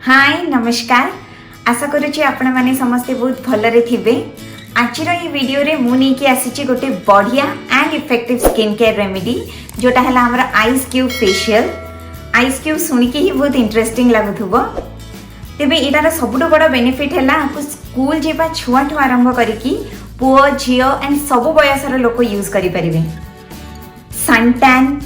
हाय नमस्कार। आशा करुच्ची आपण माने समस्ते बहुत भलरे थिबे। आज ये वीडियो रे मु नहीं कि आसीची गोटे बढ़िया and effective skin care remedy जोटा है हमर ice cube facial. Ice cube सुनिके ही बहुत इंटरेस्टिंग लागुथुबो। तेबे एटार सबुठो बड़ बेनिफिट है आपको स्कूल जेबा छुआठू आरंभ करिकी पुओ झियो एंड सब बयसर लोक यूज करि परिबे। Sun tan,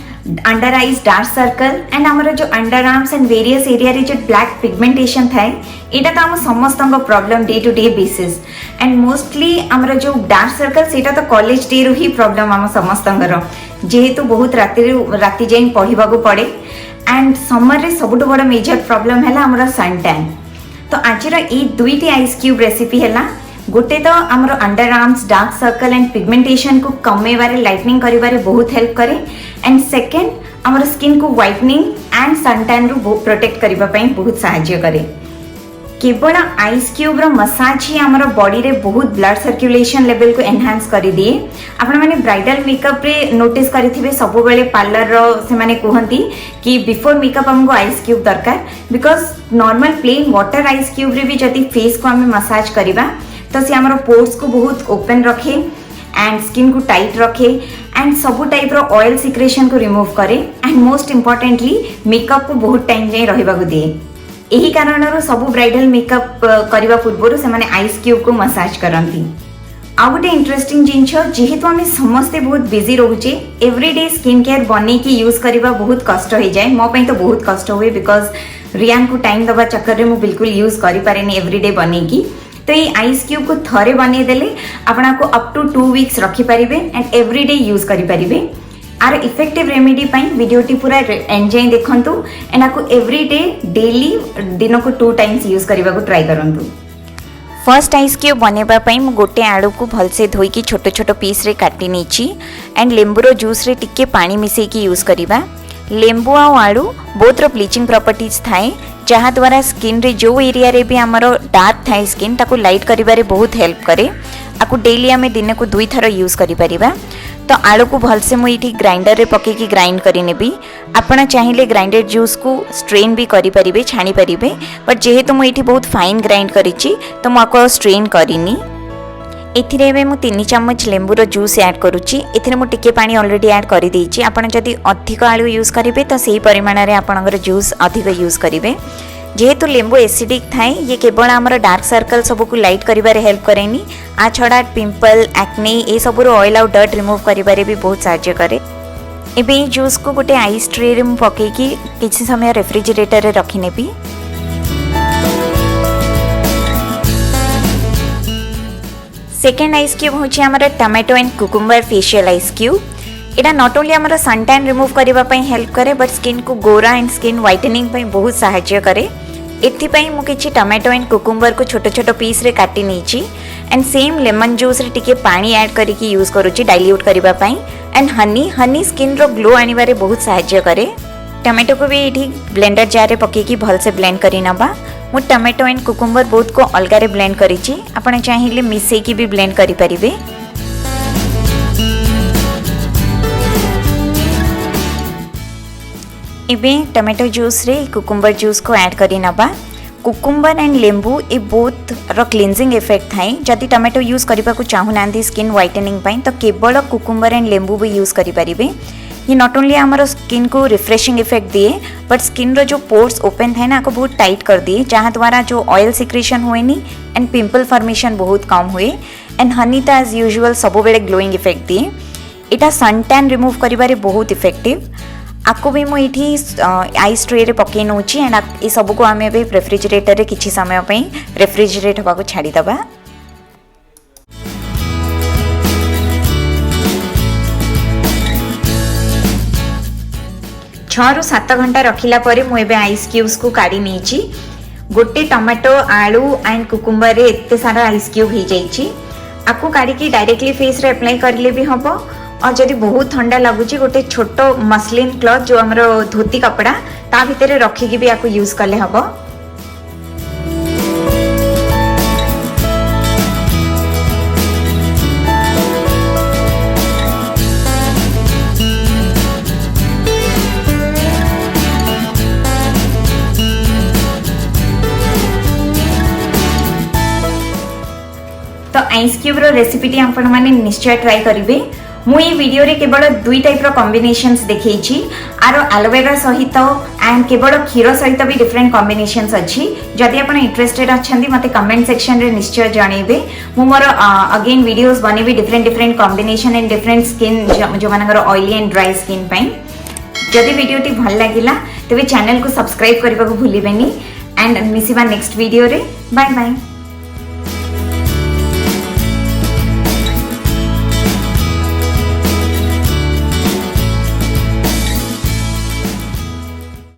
under eyes dark circle and आमर जो under arms and various area रे जो ब्लैक पिगमेंटेशन थाए एटा तो आम समस्त problem day to day basis and mostly आमर जो डार्क सर्कल सेटा तो कॉलेज डे रू ही प्रॉब्लम आम समस्तंगर जेहेतु बहुत राति जाए पढ़ा पड़े एंड समर रे सबुठ बड़ मेजर प्रॉब्लम है आमर सन टैन। तो आज ये दुईटी आइस क्यूब रेसिपी है गोटे तो आमर under arms dark circle and pigmentation को कमेबारे लाइटनिंग करिबारे बहुत हेल्प करे एंड सेकेंड आमर स्किन को व्हाइटनिंग एंड सन टैन रु प्रोटेक्ट करबा पई बहुत सहायता करे। केवल आइस क्यूब रो मसाज ही आमर बॉडी रे बहुत ब्लड सर्कुलेशन लेवल को एनहांस करि दिए। आपण माने ब्राइडल मेकअप रे नोटिस करिथिबे सब बेले पार्लर रो से माने कहंती कि बिफोर मेकअप हमको आइस क्यूब दरकार because normal plain water ice cube रे भी जदी फेस को हमें मसाज करिबा तो सी आमर पोर्स को बहुत ओपन रखे एंड स्किन को टाइट रखे एंड सबू टाइप रो ऑयल सिक्रेशन को रिमूव करे एंड मोस्ट इम्पोर्टेंटली मेकअप को बहुत टाइम जाए रहिबा को दिए। यही कारण सबू ब्राइडल मेकअप करने पूर्व से माने आइस क्यूब को मसाज करती। आ गोटे इंटरेस्टिंग जिनस जेहेतु आम समस्ते बहुत बिजी रोचे एवरीडे स्किन केयर बन के यूज करने बहुत कष्ट हो जाए। मो तो बहुत कष्ट हुए बिकॉज रियान को टाइम दबा चक्कर में मुझे बिल्कुल यूज करें एवरीडे बन की। तो ये आइस क्यूब को थरे बने देले आपको अप टू 2 वीक्स रखिपारे एंड एवरीडे यूज करें। आर इफेक्टिव रेमेडी वीडियोटी पूरा एंड जाए देखु एंड आपको एवरीडे डेली दिन को 2 टाइम्स यूज करने को ट्राई करूँ। फर्स्ट आइस क्यूब बनवाई मुझे गोटे आलू को भलसे धोईकी छोट छोट पीस रे काटी नहीं एंड लेंबूर जूस रे टिके पानी मिसेकी यूज करवा। लेंबू आलू बोथ रो ब्लीचिंग प्रॉपर्टीज थाए जहाँ द्वारा स्किन रे जो एरिया रे भी आमर डार्क थाए स्किन ताको लाइट करिबारे बहुत हेल्प करे। आपको डेली आम दिन को 2 थर यूज करिपरिबा। तो आलू को भलसे मुझे ग्राइंडर रे पकेकी ग्राइंड करी नेबी। आपण चाहिए ग्राइंडेड जूस को स्ट्रेन भी करें छाणी पारे बट जेहेतु मुझे बहुत फाइन ग्राइंड करिछि तो मुझे स्ट्रेन करिनी। एथिरे एबे मु 3 चम्मच लेंबूर जूस ऐड करुच्ची। एथिरे मु टिके पानी ऑलरेडी ऐड कर देइछि। आपण जदि अधिक आलू यूज करेंगे तो सही परिमाण रे आपणकर जूस अधिक यूज करेंगे। जेहेतु लेंबू एसिडिक थाए ये केवल आमर डार्क सर्कल सब को लाइट करिबारे हेल्प करेनी। आ छड़ा पिंपल एक्ने ये सब ऑयल आउ डर्ट रिमूव करिबारे भी बहुत सहायता करे। एबे जूस को गोटे आइस ट्रे रे मु पकेकी किछि समय रेफ्रिजरेटर रे रखि नेबी। सेकेंड आइस क्यूब हूँ आमर tomato and cucumber facial ice cube. यहाँ नॉट ओनली आमर सन टैन रिमूव करने हेल्प करे बट स्किन को गोरा एंड स्किन व्हाइटनिंग बहुत सहायता करे। एथिपाई मु किछि टमाटो एंड कुकुम्बर को छोट छोट पीस रे काटी नहीं एंड सेम लेमन जूस रे टिके पानी ऐड करके यूज करुच्ची डाइल्यूट करबा पई एंड हनी स्किन रो ग्लो आनिबारे बहुत सहायता करे। टमाटो को भी ये ब्लेंडर जार रे पकेकी भलसे ब्लेंड करी नबा। मु टमाटो एंड कुकुम्बर बोथ को अलग रे ब्लेंड करिछि। आपण चाहिए मिसेकी भी ब्लेंड करि परिबे। एबे टमाटो जूस रे कुकुम्बर जूस को ऐड करी नबा। कुकुम्बर एंड लेंबू ए बोथ रो क्लींजिंग इफेक्ट थाए। जदि टमाटो यूज करबा को चाहू नांदी स्किन व्हाइटनिंग पई तो केवल कुकुम्बर एंड लेंबू भी यूज करि परिबे। ये नॉट ओनली आमर स्किन को रिफ्रेशिंग इफेक्ट दिए बट स्किन रो जो पोर्स ओपन थाए ना को बहुत टाइट कर दिए जहाँ द्वारा जो ऑयल सिक्रेशन हुएनी एंड पिंपल फॉर्मेशन बहुत कम हुए एंड हनी तो एज यूजुअल सब बेले ग्लोइंग इफेक्ट दिए। इटा सन टैन रिमूव करिबारे बहुत इफेक्टिव। आपको भी मुझे आइस ट्रे रे पकई नौची एंड ये सब को आम रेफ्रिजरेटर रे किछि समय पई रेफ्रिजरेट होबा को छाड़ी दबा। 6 ରୁ 7 घंटा रखिला परे मु एबे आइस क्यूब्स को काढी नीची। गोटे टमाटो आलू एंड कुकुम्बर रे एते सारा आइस क्यूब हो जाइछि। आपको काढी की डायरेक्टली फेस रे अप्लाई करले भी हबो और जदि बहुत ठंडा लगुची गोटे छोट मसलिन क्लॉथ जो हमरो धोती कपड़ा ता भितरे रखिकी भी आपको यूज करले हबो। आइस क्यूब रो रेसिपीटी आपण माने निश्चय ट्राई करिवे। मु ये वीडियो रे केवल दुई टाइप रो कॉम्बिनेशंस देखैछि। आरो एलोवेरा सहित एंड केवल क्षीर सहित भी डिफरेंट कॉम्बिनेशंस अछि। जदि आपण इंटरेस्टेड अछंती मते कमेंट सेक्शन रे निश्चय जणेबे। मु मोर अगेन वीडियोस बनेबी different combination and different skin जो मानकर ऑयली एंड ड्राई स्किन पई। जदि वीडियोटी भल लागिला तेबे चैनल को सब्सक्राइब करबा को भूलिबेनी एंड मिसिबा नेक्स्ट वीडियो रे। Bye bye.